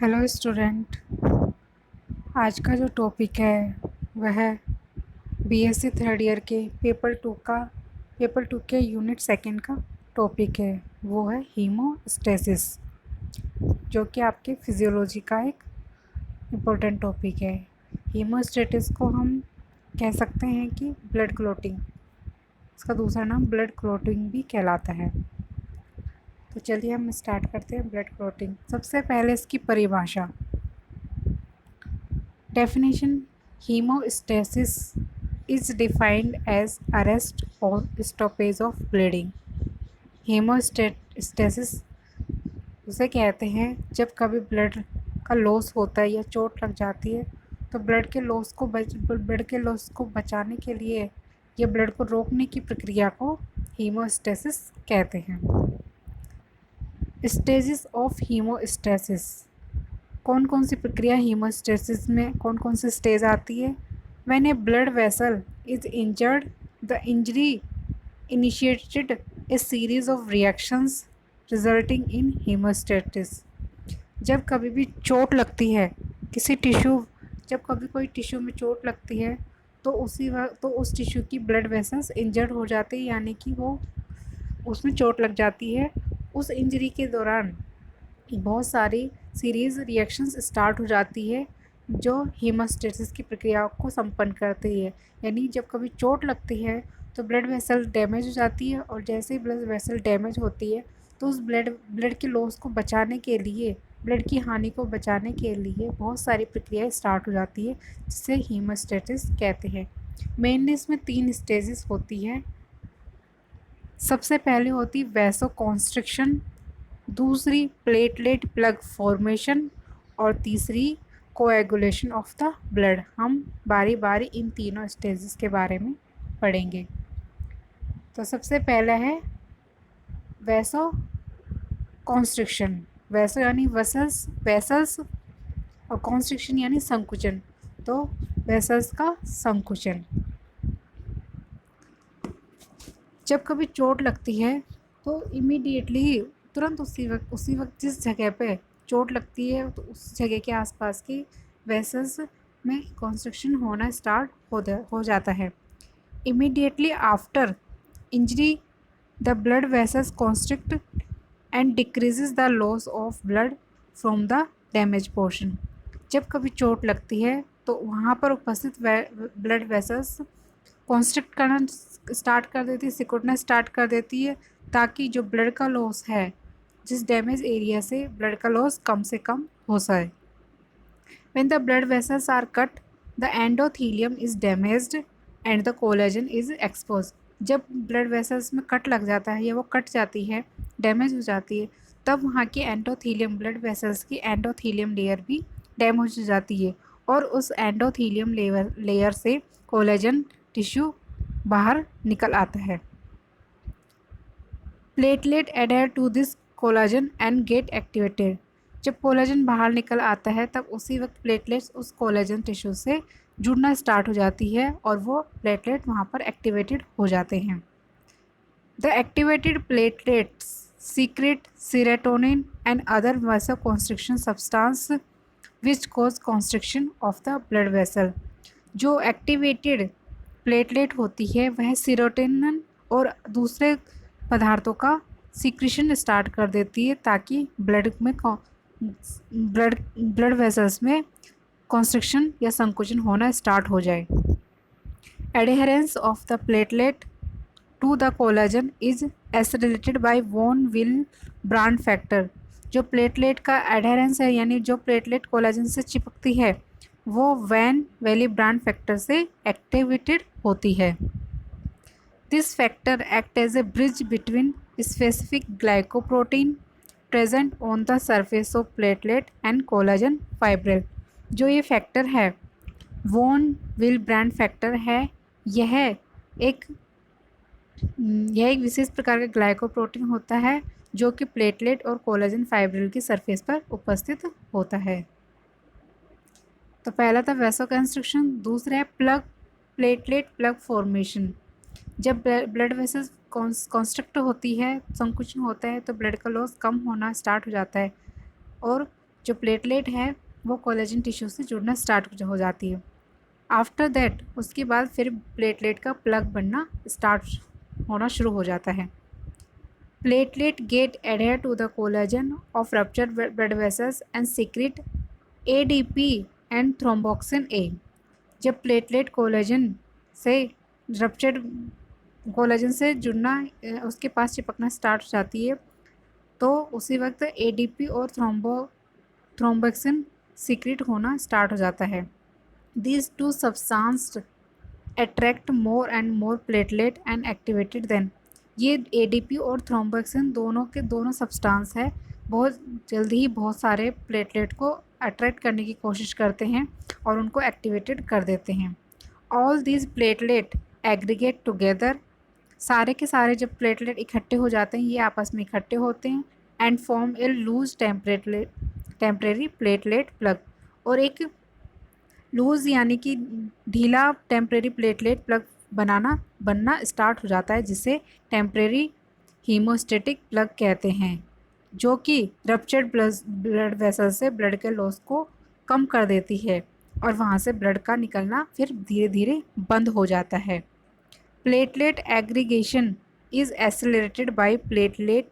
Hello student. आज का जो टॉपिक है वह बीएससी थर्ड ईयर के पेपर टू के यूनिट सेकंड का टॉपिक है। वो है हीमोस्टेसिस, जो कि आपके फिजियोलॉजी का एक इम्पोर्टेंट टॉपिक है। हीमोस्टेसिस को हम कह सकते हैं कि ब्लड क्लॉटिंग, इसका दूसरा नाम ब्लड क्लॉटिंग भी कहलाता है। तो चलिए हम स्टार्ट करते हैं ब्लड क्लॉटिंग। सबसे पहले इसकी परिभाषा। Definition: Hemostasis is defined as arrest or stoppage of bleeding. Hemostasis उसे कहते हैं जब कभी ब्लड का लॉस होता है या चोट लग जाती है, तो ब्लड के लॉस को बचाने के लिए या ब्लड को रोकने की प्रक्रिया को हीमोस्टेसिस कहते हैं। Stages of haemostasis. कौन कौन सी प्रक्रिया हीमोस्टेसिस में कौन कौन सी स्टेज आती है? When A blood vessel is injured, the injury initiated A series of reactions resulting in haemostasis. जब कभी भी चोट लगती है जब कभी कोई टिश्यू में चोट लगती है, तो उसी वक्त तो उस टिश्यू की ब्लड वेसल्स इंजर्ड हो जाती है, यानी कि वो उसमें चोट लग जाती है। उस इंजरी के दौरान बहुत सारी सीरीज़ रिएक्शंस स्टार्ट हो जाती है जो हीमोस्टेसिस की प्रक्रिया को संपन्न करती है। यानी जब कभी चोट लगती है तो ब्लड वेसल डैमेज हो जाती है, और जैसे ही ब्लड वेसल डैमेज होती है तो उस ब्लड के लॉस को बचाने के लिए, ब्लड की हानि को बचाने के लिए बहुत सारी प्रक्रियाएं स्टार्ट हो जाती है, जिसे हीमोस्टेसिस कहते हैं। मेनली इसमें 3 स्टेजेस होती है। सबसे पहले होती वैसो कॉन्स्ट्रिक्शन, दूसरी प्लेटलेट प्लग फॉर्मेशन, और तीसरी कोएगुलेशन ऑफ द ब्लड। हम बारी बारी इन तीनों स्टेजेस के बारे में पढ़ेंगे। तो सबसे पहला है वैसो कॉन्स्ट्रिक्शन। वैसो यानी वेसल्स और कॉन्स्ट्रिक्शन यानी संकुचन। तो वेसल्स का संकुचन। जब कभी चोट लगती है तो इमीडिएटली, तुरंत उसी वक्त जिस जगह पे चोट लगती है तो उस जगह के आसपास की वेसल्स में कॉन्स्ट्रिक्शन होना स्टार्ट हो जाता है। Immediately after injury the blood vessels constrict and decreases the loss of blood from the damage portion. जब कभी चोट लगती है तो वहाँ पर उपस्थित ब्लड वेसल्स कॉन्स्ट्रिक्ट करना स्टार्ट कर देती है, सिकुड़ना स्टार्ट कर देती है, ताकि जो ब्लड का लॉस है, जिस डैमेज एरिया से ब्लड का लॉस कम से कम हो जाए। When the blood vessels are cut, the endothelium is damaged and the collagen is exposed. जब ब्लड वेसल्स में कट लग जाता है या वो कट जाती है, डैमेज हो जाती है, तब वहाँ की एंडोथीलियम, ब्लड वेसल्स की एंडोथीलियम लेयर भी डैमेज हो जाती है, और उस एंडोथीलियम लेयर से कोलेजन टिश्यू बाहर निकल आता है। Platelet adhere to this collagen and get activated. जब कोलेजन बाहर निकल आता है तब उसी वक्त प्लेटलेट्स उस कोलेजन टिश्यू से जुड़ना स्टार्ट हो जाती है, और वो प्लेटलेट वहाँ पर एक्टिवेटेड हो जाते हैं। The activated platelets secret serotonin and other vasoconstriction substance which cause constriction of the blood vessel. जो एक्टिवेटेड प्लेटलेट होती है वह सीरोटोनिन और दूसरे पदार्थों का सीक्रेशन स्टार्ट कर देती है, ताकि ब्लड वेसल्स में कॉन्स्ट्रिक्शन या संकुचन होना स्टार्ट हो जाए। Adhesion of the platelet to the collagen is facilitated by von Willebrand factor. जो प्लेटलेट का एडहेरेंस है, यानी जो प्लेटलेट कोलाजन से चिपकती है, वो वैन वेली ब्रांड फैक्टर से एक्टिवेटेड होती है। This factor act as a bridge between specific glycoprotein present on the surface of platelet and collagen fibril. जो ये फैक्टर है, वॉन विल ब्रांड फैक्टर है, यह एक विशेष प्रकार का ग्लाइकोप्रोटीन होता है जो कि प्लेटलेट और कोलाजन फाइब्रिल की सरफेस पर उपस्थित होता है। तो पहला था वैसोकंस्ट्रिक्शन, दूसरा है प्लेटलेट प्लग फॉर्मेशन। जब ब्लड वेसल्स कॉन्स्ट्रिक्ट होती है, संकुचन होता है, तो ब्लड का लॉस कम होना स्टार्ट हो जाता है, और जो प्लेटलेट है वो कोलेजन टिश्यू से जुड़ना स्टार्ट हो जाती है। आफ्टर दैट उसके बाद फिर प्लेटलेट का प्लग बनना स्टार्ट होना शुरू हो जाता है। Platelet get adhere to the collagen of ruptured blood vessels and secrete ADP and thromboxane A. जब प्लेटलेट कोलेजन से रप्चर्ड कोलेजन से जुड़ना उसके पास चिपकना स्टार्ट हो जाती है, तो उसी वक्त एडीपी और थ्रोम्बोक्सिन सीक्रेट होना स्टार्ट हो जाता है। These two substances attract more and more platelet and activated them। ये ADP और थ्रोम्बोक्सिन दोनों के दोनों सब्सटेंस है, बहुत जल्दी ही बहुत सारे प्लेटलेट को अट्रैक्ट करने की कोशिश करते हैं और उनको एक्टिवेटेड कर देते हैं। All these platelet aggregate together. सारे के सारे जब प्लेटलेट इकट्ठे हो जाते हैं ये आपस में इकट्ठे होते हैं and form a loose temporary platelet plug. और एक लूज़ यानी कि ढीला टेम्परेरी प्लेटलेट प्लग बनना स्टार्ट हो जाता है, जिसे टेम्परेरी हीमोस्टेटिक प्लग कहते हैं, जो कि रप्चर्ड ब्लड वेसल से ब्लड के लॉस को कम कर देती है और वहाँ से ब्लड का निकलना फिर धीरे धीरे बंद हो जाता है। Platelet aggregation is accelerated by platelet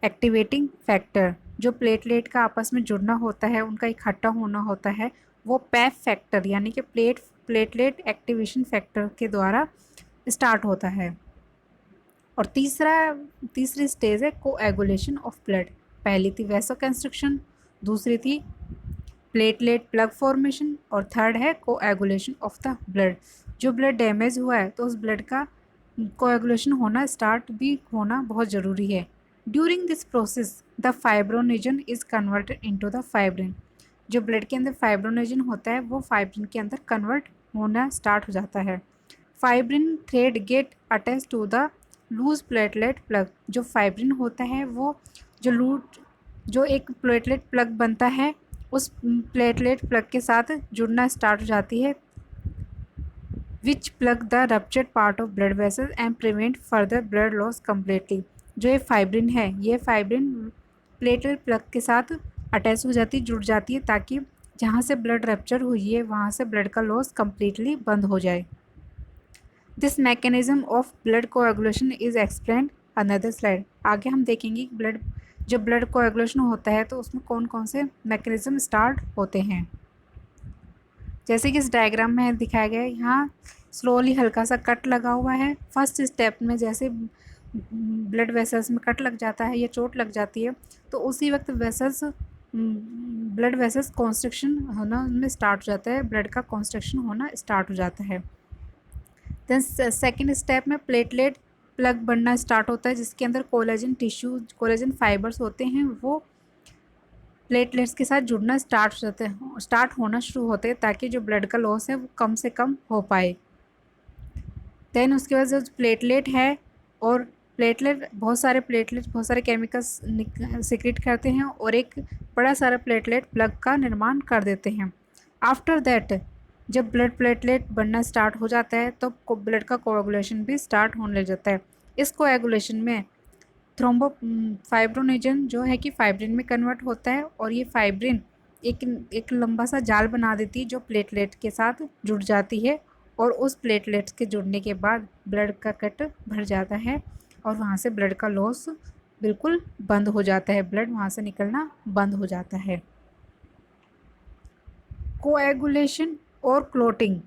activating factor. जो प्लेटलेट का आपस में जुड़ना होता है, उनका इकट्ठा होना होता है, वो पैफ फैक्टर यानी कि प्लेटलेट एक्टिवेशन फैक्टर के द्वारा स्टार्ट होता है। और तीसरी स्टेज है कोएगुलेशन ऑफ ब्लड। पहली थी वैसोकंस्ट्रिक्शन, दूसरी थी प्लेटलेट प्लग फॉर्मेशन और थर्ड है कोएगुलेशन ऑफ द ब्लड। जो ब्लड डैमेज हुआ है तो उस ब्लड का कोएगुलेशन होना स्टार्ट भी होना बहुत ज़रूरी है। During this process the fibrinogen is converted into the fibrin. जो ब्लड के अंदर फाइब्रोनेजन होता है वो फाइब्रिन के अंदर कन्वर्ट होना स्टार्ट हो जाता है। Fibrin thread get attach to the loose platelet plug. जो फाइब्रिन होता है वो जो एक प्लेटलेट प्लग बनता है उस प्लेटलेट प्लग के साथ जुड़ना स्टार्ट हो जाती है, which plug the ruptured part of blood vessel and prevent further blood loss completely. जो ये फाइब्रिन है ये फाइब्रिन प्लेटलेट प्लग के साथ अटैच हो जाती जुड़ जाती है, ताकि जहाँ से ब्लड रप्चर हुई है वहाँ से ब्लड का लॉस कम्प्लीटली बंद हो जाए। This mechanism of blood coagulation is explained another slide. आगे हम देखेंगे कि जब ब्लड कोएगुलेशन होता है तो उसमें कौन कौन से मैकेनिज्म स्टार्ट होते हैं। जैसे कि इस डायग्राम में दिखाया गया है, यहाँ स्लोली हल्का सा कट लगा हुआ है। फर्स्ट स्टेप में जैसे ब्लड वेसल्स में कट लग जाता है या चोट लग जाती है तो उसी वक्त ब्लड वेसल्स कॉन्स्ट्रिक्शन होना उनमें स्टार्ट हो जाता है, ब्लड का कॉन्स्ट्रिक्शन होना स्टार्ट हो जाता है। देन सेकेंड स्टेप में प्लेटलेट प्लग बनना स्टार्ट होता है, जिसके अंदर कोलेजन फाइबर्स होते हैं, वो प्लेटलेट्स के साथ जुड़ना स्टार्ट होना शुरू होते हैं, ताकि जो ब्लड का लॉस है वो कम से कम हो पाए। देन उसके बाद जो प्लेटलेट है और बहुत सारे केमिकल्स सिक्रेट करते हैं और एक बड़ा सारा प्लेटलेट प्लग का निर्माण कर देते हैं। आफ्टर दैट जब ब्लड प्लेटलेट बनना स्टार्ट हो जाता है तो ब्लड का कोएगुलेशन भी स्टार्ट होने लग जाता है। इस कोएगुलेशन में फाइब्रोनेजन जो है कि फाइब्रिन में कन्वर्ट होता है और ये फाइब्रिन एक लंबा सा जाल बना देती है जो प्लेटलेट के साथ जुड़ जाती है और उस प्लेटलेट्स के जुड़ने के बाद ब्लड का कट भर जाता है और वहाँ से ब्लड का लॉस बिल्कुल बंद हो जाता है, ब्लड वहाँ से निकलना बंद हो जाता है। कोएगुलेशन और clotting,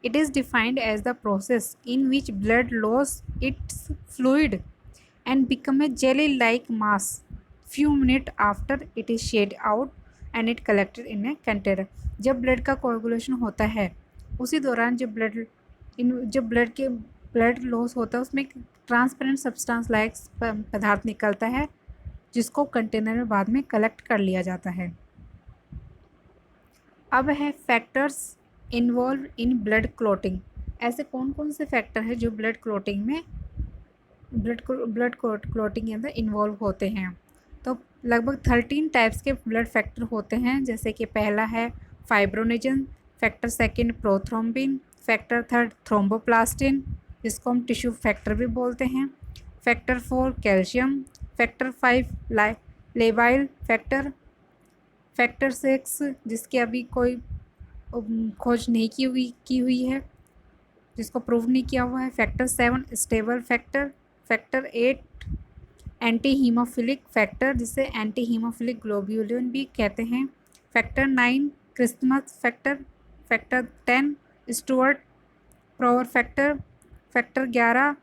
it is defined as the process in which blood loses its fluid and become a jelly-like mass few minutes after it is shed out and it collected in a container। जब blood का coagulation होता है उसी दौरान जब blood loss होता है उसमें एक ट्रांसपेरेंट सब्सटेंस लाइक पदार्थ निकलता है जिसको कंटेनर में बाद में कलेक्ट कर लिया जाता है। अब है factors involve in blood clotting. ऐसे कौन कौन से फैक्टर हैं जो ब्लड क्लॉटिंग के अंदर इन्वॉल्व होते हैं। तो लगभग 13 टाइप्स के ब्लड फैक्टर होते हैं, जैसे कि पहला है fibrinogen, factor second prothrombin, factor third thromboplastin जिसको हम टिश्यू फैक्टर भी बोलते हैं, factor 4 calcium, factor 5 labile factor, factor 6 जिसकी अभी कोई खोज नहीं की हुई है, जिसको प्रूव नहीं किया हुआ है। Factor 7 stable factor. Factor 8 anti haemophilic factor, जिसे एंटी हीमोफिलिक ग्लोब्यूलिन भी कहते हैं। Factor 9 Christmas factor. Factor 10 Stuart Prower factor. Factor 11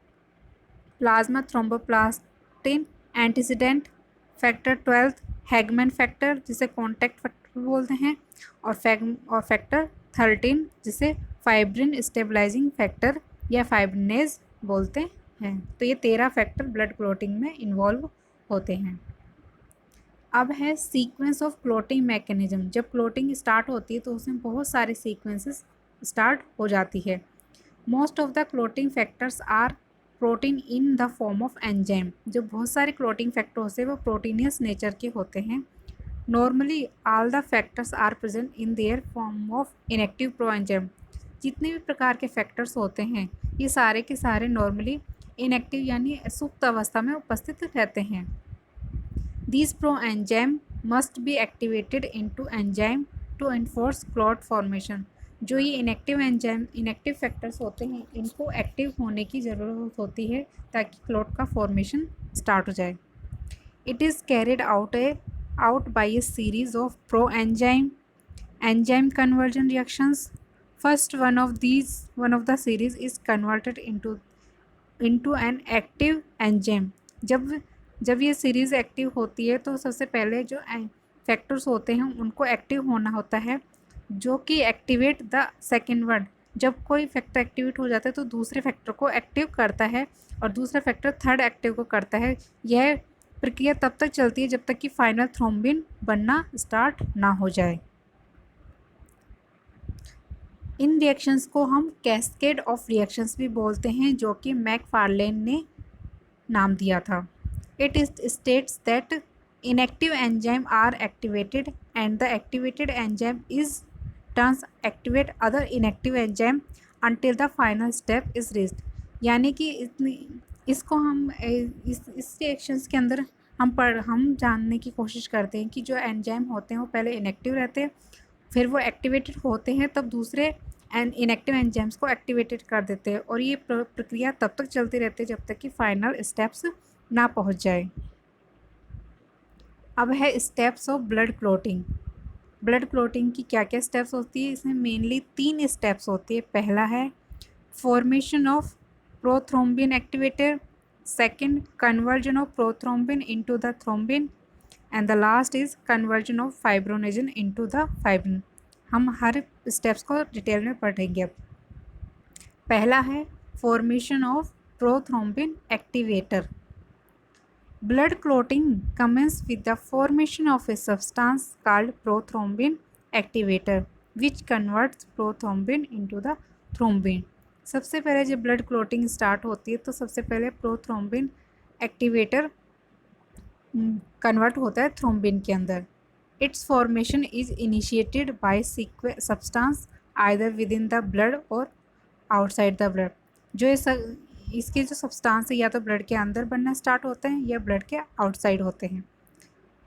plasma thromboplastin antecedent. Factor 12 Hageman factor, जिसे कॉन्टैक्ट फैक्टर बोलते हैं। और फैक्टर 13 जिसे फाइब्रिन स्टेबलाइजिंग फैक्टर या फाइब्रिनेज बोलते हैं। तो ये 13 फैक्टर ब्लड क्लॉटिंग में इन्वॉल्व होते हैं। अब है सीक्वेंस ऑफ क्लॉटिंग मैकेनिज्म। जब क्लॉटिंग स्टार्ट होती है तो उसमें बहुत सारे सीक्वेंसेस स्टार्ट हो जाती है। Most of the clotting factors are protein in the form of enzyme. जो बहुत सारे क्लॉटिंग फैक्टर होते हैं वो प्रोटीनियस नेचर के होते हैं। Normally all the factors are present in their form of inactive proenzyme. जितने भी प्रकार के फैक्टर्स होते हैं ये सारे के सारे नॉर्मली इनएक्टिव यानी सुप्त अवस्था में उपस्थित रहते हैं। These proenzyme must be activated into enzyme to enforce clot formation। जो ये इनएक्टिव फैक्टर्स होते हैं इनको एक्टिव होने की ज़रूरत होती है ताकि क्लॉट का फॉर्मेशन स्टार्ट हो जाए। It is carried out by A series of proenzyme enzyme conversion reactions. First one of the series is converted into an active enzyme। जब ये सीरीज़ एक्टिव होती है तो सबसे पहले जो फैक्टर्स होते हैं उनको एक्टिव होना होता है, जो कि एक्टिवेट द सेकेंड वन। जब कोई फैक्टर एक्टिवेट हो जाता है तो दूसरे फैक्टर को एक्टिव करता है और दूसरा फैक्टर थर्ड एक्टिव को करता है। यह प्रक्रिया तब तक चलती है जब तक कि फाइनल थ्रोम्बिन बनना स्टार्ट ना हो जाए। इन रिएक्शंस को हम कैस्केड ऑफ रिएक्शंस भी बोलते हैं, जो कि मैकफार्लेन ने नाम दिया था। It states that inactive enzyme are activated and the activated enzyme is turns activate other inactive enzyme until the final step is reached। यानी कि इसको हम इस रिएक्शंस के अंदर हम जानने की कोशिश करते हैं कि जो एंजाइम होते हैं वो पहले इनएक्टिव रहते हैं, फिर वो एक्टिवेटेड होते हैं, तब दूसरे इनएक्टिव एंजाइम्स को एक्टिवेटेड कर देते हैं। और ये प्रक्रिया तब तक चलती रहती है जब तक कि फाइनल स्टेप्स ना पहुंच जाए। अब है steps of blood clotting. Blood clotting की क्या क्या स्टेप्स होती है? इसमें मेनली 3 स्टेप्स होती है। पहला है formation of prothrombin activator, second conversion of prothrombin into the thrombin and the last is conversion of fibrinogen into the fibrin. हम हर स्टेप्स को डिटेल में पढ़ेंगे। अब पहला है formation of prothrombin activator. Blood clotting commences with the formation of a substance called prothrombin activator, which converts prothrombin into the thrombin। सबसे पहले जब ब्लड क्लॉटिंग स्टार्ट होती है तो सबसे पहले प्रोथ्रोम्बिन एक्टिवेटर कन्वर्ट होता है थ्रोम्बिन के अंदर। It's formation is initiated by substance either with in the blood और आउटसाइड द ब्लड। जो इसके जो सब्सटेंस है या तो ब्लड के अंदर बनना स्टार्ट होते हैं या ब्लड के आउटसाइड होते हैं।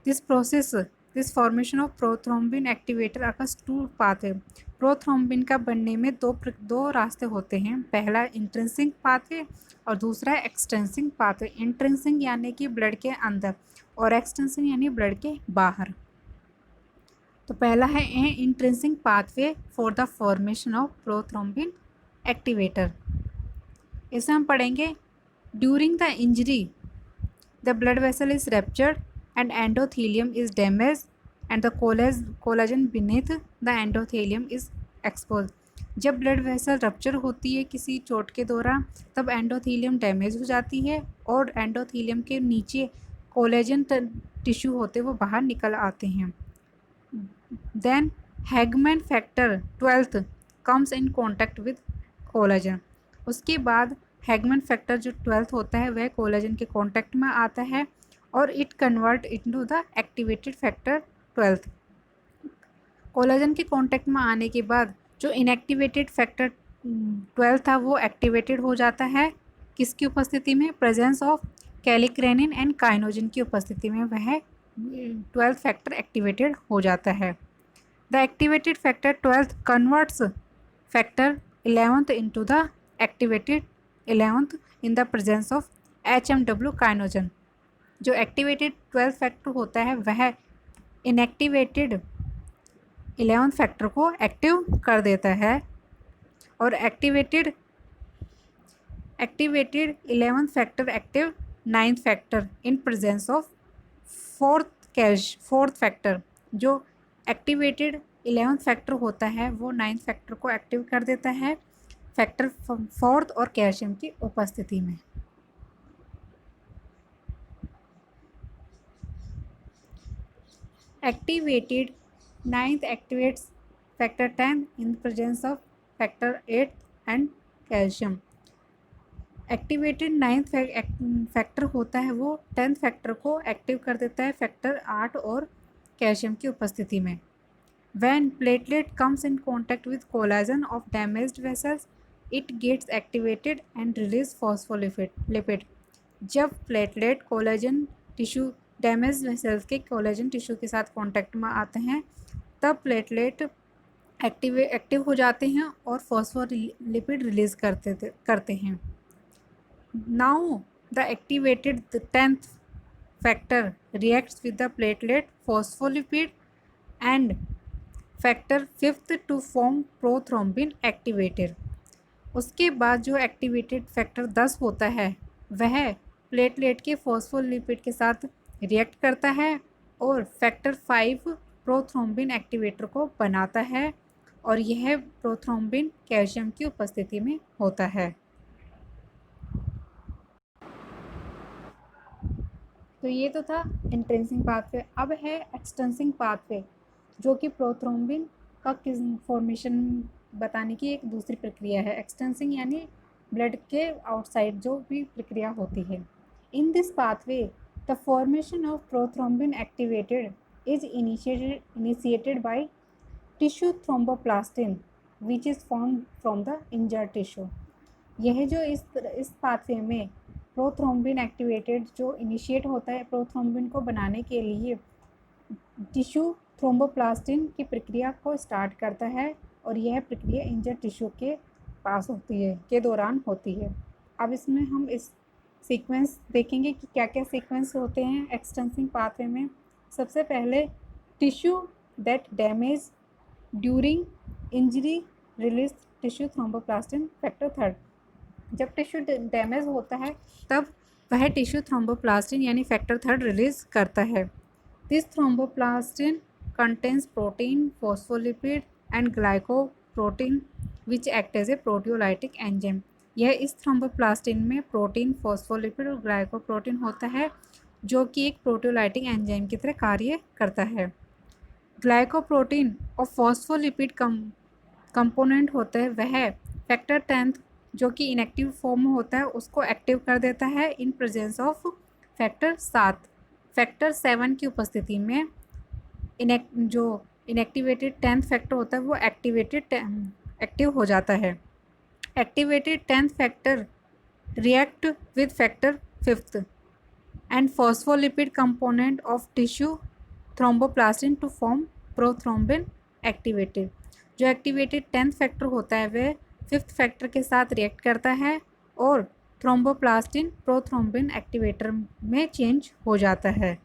This formation of prothrombin activator occurs two pathway. Prothrombin का बनने में दो रास्ते होते हैं। पहला इंट्रिंसिक पाथवे और दूसरा एक्सटेंसिक पाथवे। इंट्रिंसिक यानी कि ब्लड के अंदर और एक्सटेंसिक यानी ब्लड के बाहर। तो पहला है intrinsic pathway for the formation of prothrombin activator. इसे हम पढ़ेंगे। During the injury the blood vessel is raptured and endothelium is damage and the collagen beneath the endothelium is expose. जब ब्लड वेसल रप्चर होती है किसी चोट के दौरान तब एंडोथेलियम डैमेज हो जाती है और एंडोथेलियम के नीचे कोलेजन टिश्यू होते वो बाहर निकल आते हैं। Then Hageman factor 12 comes in contact with collagen. उसके बाद हैगमैन फैक्टर जो 12 होता है वह कोलाजन के कांटेक्ट में आता है और it convert into the activated factor 12। Collagen के कांटेक्ट में आने के बाद जो इनएक्टिवेटेड फैक्टर 12 था वो एक्टिवेटेड हो जाता है। किसकी उपस्थिति में? प्रेजेंस ऑफ कैलिक्रेनिन एंड काइनोजिन की उपस्थिति में वह ट्वेल्थ फैक्टर एक्टिवेटेड हो जाता है। The activated factor twelfth converts factor 11th into the activated 11th in the presence of HMW काइनोजन। जो एक्टिवेटेड 12th फैक्टर होता है वह इनएक्टिवेटेड 11th फैक्टर को एक्टिव कर देता है, और activated 11th factor active 9th factor in presence of fourth factor. जो एक्टिवेटेड 11th फैक्टर होता है वो 9th फैक्टर को एक्टिव कर देता है फैक्टर फोर्थ और कैल्शियम की उपस्थिति में। Activated 9th activates factor 10 in presence of factor 8 and calcium. Activated 9th factor होता है वो 10th फैक्टर को एक्टिव कर देता है फैक्टर 8 और कैल्शियम की उपस्थिति में। When platelet comes in contact with collagen of damaged vessels, it gets activated and release phospholipid। जब platelet collagen tissue damage vessels के कोलेजन टिश्यू के साथ कांटेक्ट में आते हैं तब प्लेटलेट एक्टिव हो जाते हैं और फॉस्फोलिपिड रिलीज करते हैं। Now the activated 10th factor reacts with the platelet phospholipid and factor 5th to form prothrombin activated. उसके बाद जो एक्टिवेटेड फैक्टर 10 होता है वह प्लेटलेट के फॉस्फोलिपिड के साथ रिएक्ट करता है और फैक्टर 5 प्रोथ्रोम्बिन एक्टिवेटर को बनाता है, और यह प्रोथ्रोम्बिन कैल्शियम की उपस्थिति में होता है। तो ये तो था इंट्रिंसिक पाथवे। अब है एक्सटेंसिंग पाथवे, जो कि प्रोथ्रोम्बिन का फॉर्मेशन बताने की एक दूसरी प्रक्रिया है। एक्सटेंसिंग यानी ब्लड के आउटसाइड जो भी प्रक्रिया होती है। In this pathway the formation of prothrombin activated is initiated by tissue thromboplastin which is form from the injured tissue. यह जो इस पाथवे में प्रोथ्रोम्बिन एक्टिवेटेड जो इनिशिएट होता है प्रोथ्रोम्बिन को बनाने के लिए टिश्यू थ्रोम्बोप्लास्टिन की प्रक्रिया को स्टार्ट करता है, और यह प्रक्रिया इंजर्ड टिश्यू के पास होती है के दौरान होती है। अब इसमें हम इस सीक्वेंस देखेंगे कि क्या क्या सीक्वेंस होते हैं एक्सटेंसिंग पाथवे में। सबसे पहले tissue that damage during injury release tissue thromboplastin factor 3। जब टिश्यू डैमेज होता है तब वह टिश्यू थ्रोम्बोप्लास्टिन यानी फैक्टर 3 रिलीज करता है। This thromboplastin contains protein, phospholipid and glycoprotein which act as a proteolytic enzyme। यह इस थ्रोम्बोप्लास्टिन में प्रोटीन, फॉस्फोलिपिड और ग्लाइकोप्रोटीन होता है जो कि एक प्रोटियोलाइटिक एंजाइम की तरह कार्य करता है। ग्लाइकोप्रोटीन और फॉस्फोलिपिड कंपोनेंट होता है वह फैक्टर 10 जो कि इनएक्टिव फॉर्म में होता है उसको एक्टिव कर देता है in presence of factor 7। Factor 7 की उपस्थिति में जो इनएक्टिवेटेड 10th फैक्टर होता है वो एक्टिव हो जाता है। Activated 10th factor react with factor 5th and phospholipid component of tissue thromboplastin to form prothrombin activated. जो एक्टिवेटेड 10th फैक्टर होता है वह 5th फैक्टर के साथ रिएक्ट करता है और थ्रोम्बोप्लास्टिन प्रोथ्रोम्बिन एक्टिवेटर में चेंज हो जाता है,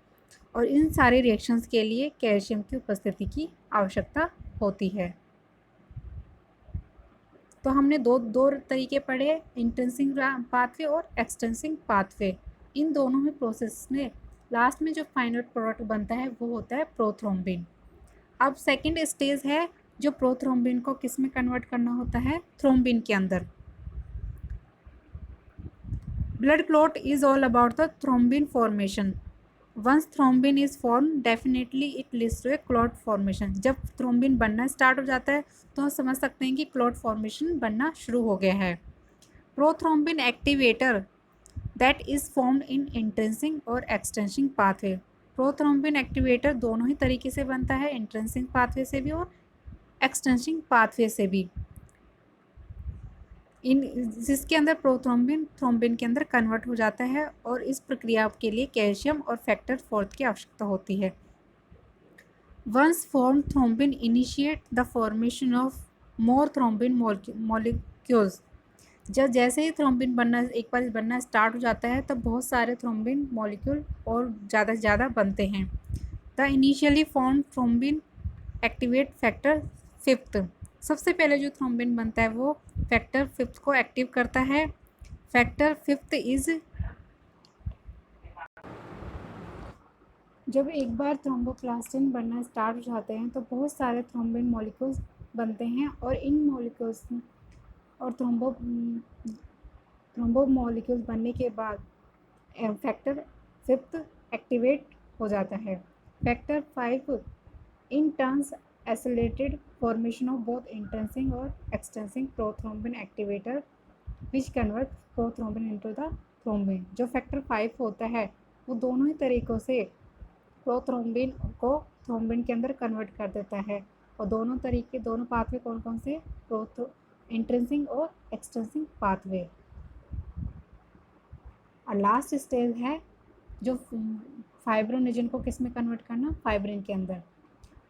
और इन सारे रिएक्शंस के लिए कैल्शियम की उपस्थिति की आवश्यकता होती है। तो हमने दो तरीके पढ़े, इंट्रिंसिक पाथवे और एक्सटेंसिक पाथवे। इन दोनों में प्रोसेस में लास्ट में जो फाइनल प्रोडक्ट बनता है वो होता है प्रोथ्रोम्बिन। अब सेकंड स्टेज है जो प्रोथ्रोम्बिन को किस में कन्वर्ट करना होता है, थ्रोम्बिन के अंदर। Blood clot is all about the thrombin formation. Once thrombin is form definitely it leads to a clot formation. जब थ्रोम्बिन बनना स्टार्ट हो जाता है तो हम समझ सकते हैं कि क्लॉट फॉर्मेशन बनना शुरू हो गया है। Prothrombin activator that is formed in intrinsic और एक्सटेंसिक पाथवे। प्रोथ्रोम्बिन एक्टिवेटर दोनों ही तरीके से बनता है, इंट्रिंसिक पाथवे से भी और एक्सटेंसिक पाथवे से भी। इन जिसके अंदर प्रोथ्रोम्बिन थ्रोम्बिन के अंदर कन्वर्ट हो जाता है और इस प्रक्रिया के लिए कैल्शियम और फैक्टर 4 की आवश्यकता होती है। Once form thrombin initiate the formation of more thrombin molecules. जब जैसे ही थ्रोम्बिन बनना एक बार बनना स्टार्ट हो जाता है तब बहुत सारे थ्रोम्बिन मॉलिक्यूल और ज़्यादा से ज़्यादा बनते हैं। The initially form thrombin activate factor 5। सबसे पहले जो थ्रोम्बिन बनता है वो फैक्टर 5 को एक्टिव करता है। फैक्टर 5 इज जब एक बार थ्रोम्बोप्लास्टिन बनना स्टार्ट हो जाते हैं तो बहुत सारे थ्रोम्बिन मॉलिक्यूल्स बनते हैं और इन मॉलिक्यूल्स और थ्रोम्बो मॉलिक्यूल्स बनने के बाद फैक्टर 5 एक्टिवेट हो जाता है। Factor 5 in turns accelerated formation of both intrinsic और extrinsic prothrombin activator which convert prothrombin into the thrombin. जो फैक्टर 5 होता है वो दोनों ही तरीक़ों से प्रोथ्रोम्बिन को थ्रोम्बिन के अंदर कन्वर्ट कर देता है। और दोनों पाथवे कौन कौन से, इंट्रेंसिंग और एक्सटेंसिंग पाथवे। और लास्ट स्टेज है जो फाइब्रोनेजन को किस में कन्वर्ट करना, फाइब्रिन के अंदर।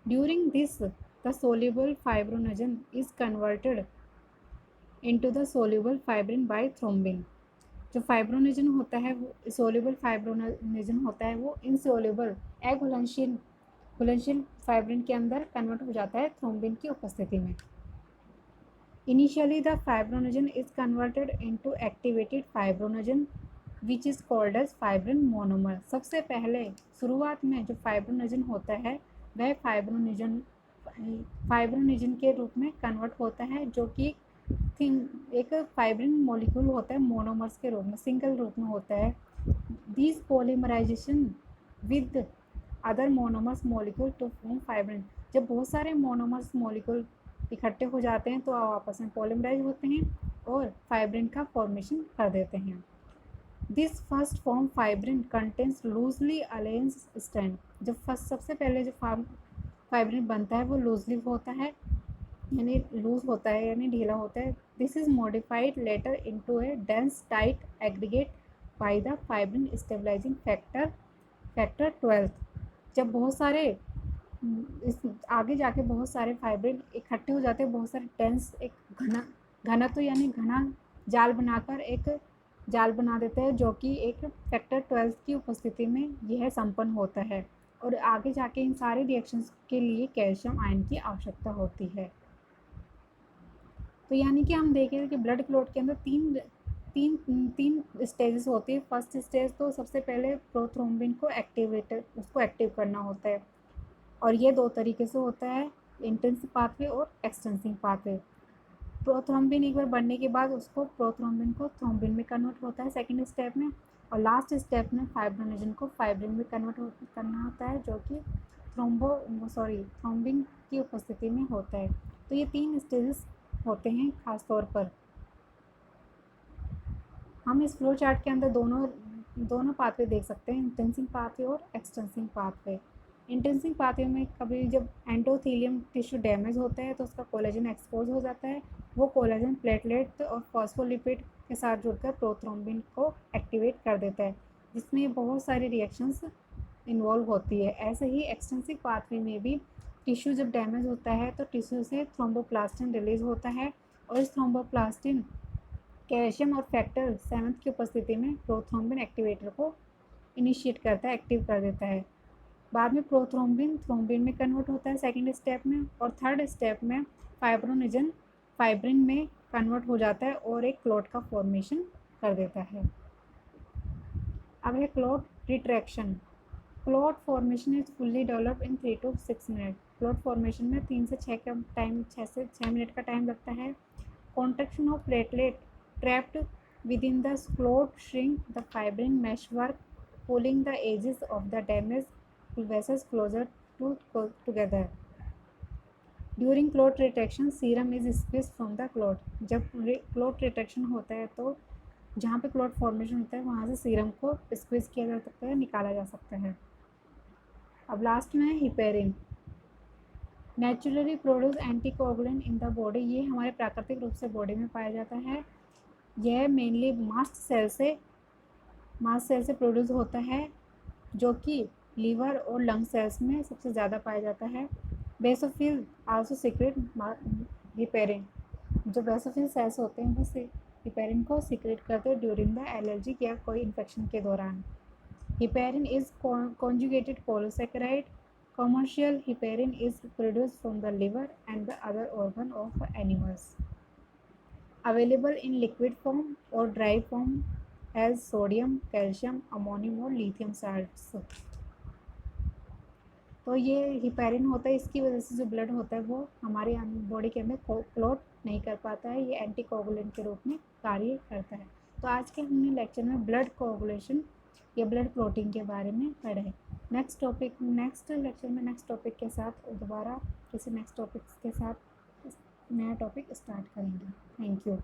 During this the soluble fibrinogen is converted into the soluble fibrin by thrombin. जो फाइब्रोनेजन होता है वो सोल्यूबल फाइब्रोनेजन होता है वो इनसोल्यूबल घुलनशील फाइब्रिन के अंदर कन्वर्ट हो जाता है थ्रोम्बिन की उपस्थिति में। Initially the fibrinogen is converted into activated fibrinogen which is called as fibrin monomer. सबसे पहले शुरुआत में जो फाइब्रोनेजन होता है वह फाइब्रोनेजन के रूप में कन्वर्ट होता है, जो कि एक फाइब्रिन मॉलिक्यूल होता है मोनोमर्स के रूप में, सिंगल रूप में होता है। This polymerization with other monomers molecule to form fibrin. जब बहुत सारे मोनोमर्स मॉलिक्यूल इकट्ठे हो जाते हैं तो आपस में पॉलीमराइज होते हैं और फाइब्रिन का फॉर्मेशन कर देते हैं। This first form fibrin contains loosely alliance strand. जब सबसे पहले जो फाइब्रिन बनता है वो लूजली होता है, यानी लूज होता है यानी ढीला होता है। This is modified later into a dense tight aggregate by the fibrin stabilizing factor 12। जब बहुत सारे इस आगे जाके बहुत सारे फाइब्रिन इकट्ठे हो जाते हैं, बहुत सारे डेंस एक घनत्व यानी घना जाल बनाकर एक जाल बना देते हैं, जो कि एक फैक्टर 12 की उपस्थिति में यह संपन्न होता है। और आगे जाके इन सारे रिएक्शंस के लिए कैल्शियम आयन की आवश्यकता होती है। तो यानी कि हम देखें कि ब्लड क्लॉट के अंदर तीन स्टेजेस होती है। फर्स्ट स्टेज तो सबसे पहले प्रोथ्रोम्बिन को एक्टिव करना होता है और ये दो तरीके से होता है, इंटेंसिव पाथवे और एक्सटेंसिव पाथवे। प्रोथ्रोम्बिन एक बार बनने के बाद उसको प्रोथ्रोम्बिन को थ्रोम्बिन में कन्वर्ट होता है सेकेंड स्टेप में, और लास्ट स्टेप में फाइब्रोनेजन को फाइब्रिन में कन्वर्ट करना होता है, जो कि थ्रोम्बिन की उपस्थिति में होता है। तो ये 3 स्टेजेस होते हैं खास तौर पर। हम इस फ्लो चार्ट के अंदर दोनों पाथवे देख सकते हैं, इंटेंसिव पाथवे और एक्सटेंसिव पाथवे। इंटेंसिव पाथवे में कभी जब एंडोथेलियम टिश्यू डैमेज होता है तो उसका कोलेजन एक्सपोज हो जाता है। वो कोलेजन प्लेटलेट और फॉस्फोलिपिड के साथ जुड़कर प्रोथ्रोम्बिन को एक्टिवेट कर देता है, जिसमें बहुत सारी रिएक्शंस इन्वॉल्व होती है। ऐसे ही एक्सटेंसिव पाथवे में भी टिश्यू जब डैमेज होता है तो टिश्यू से थ्रोम्बोप्लास्टिन रिलीज होता है और इस थ्रोम्बोप्लास्टिन कैल्शियम और फैक्टर 7 की उपस्थिति में प्रोथ्रोम्बिन एक्टिवेटर को इनिशिएट करता है, एक्टिव कर देता है। बाद में प्रोथ्रोम्बिन थ्रोम्बिन में कन्वर्ट होता है सेकेंड स्टेप में, और थर्ड स्टेप में फाइब्रोनेजन फाइब्रिन में कन्वर्ट हो जाता है और एक क्लॉट का फॉर्मेशन कर देता है। अब है clot retraction. Clot formation is fully developed in 3 to 6 minute. Clot formation में 3 से 6 मिनट का टाइम लगता है। Contraction of platelet trapped within the clot shrink the fibrin meshwork, pulling the edges of the damaged vessels closer together. During clot retraction, serum is squeezed from the clot. जब clot retraction होता है तो जहाँ पे clot formation होता है वहाँ से सीरम को स्क्वीज किया जा सकता है, निकाला जा सकता है। अब लास्ट में है heparin. Naturally produce anticoagulant in the body. ये हमारे प्राकृतिक रूप से बॉडी में पाया जाता है। यह मेनली मास्ट सेल से प्रोड्यूस होता है, जो कि लीवर और लंग सेल्स में सबसे ज़्यादा पाया जाता है। Basophil also secret heparin. जो बेसोफिल सेल्स होते हैं वो हिपेरिन को सीक्रेट करते हैं ड्यूरिंग द एलर्जी या कोई इन्फेक्शन के दौरान। Heparin is conjugated polysaccharide. Commercial heparin is produced from the liver and the other organ of animals. Available in liquid form or dry form as sodium, calcium, ammonium और lithium salts. तो ये heparin होता है, इसकी वजह से जो blood होता है वो हमारे बॉडी के अंदर क्लॉट नहीं कर पाता है, ये एंटीकोगुलेंट के रूप में कार्य करता है। तो आज के हमने लेक्चर में ब्लड कोगुलेशन या ब्लड क्लॉटिंग के बारे में पढ़ा है। नेक्स्ट लेक्चर में नेक्स्ट टॉपिक के साथ दोबारा किसी नेक्स्ट टॉपिक के साथ नया टॉपिक स्टार्ट करेंगे। Thank you.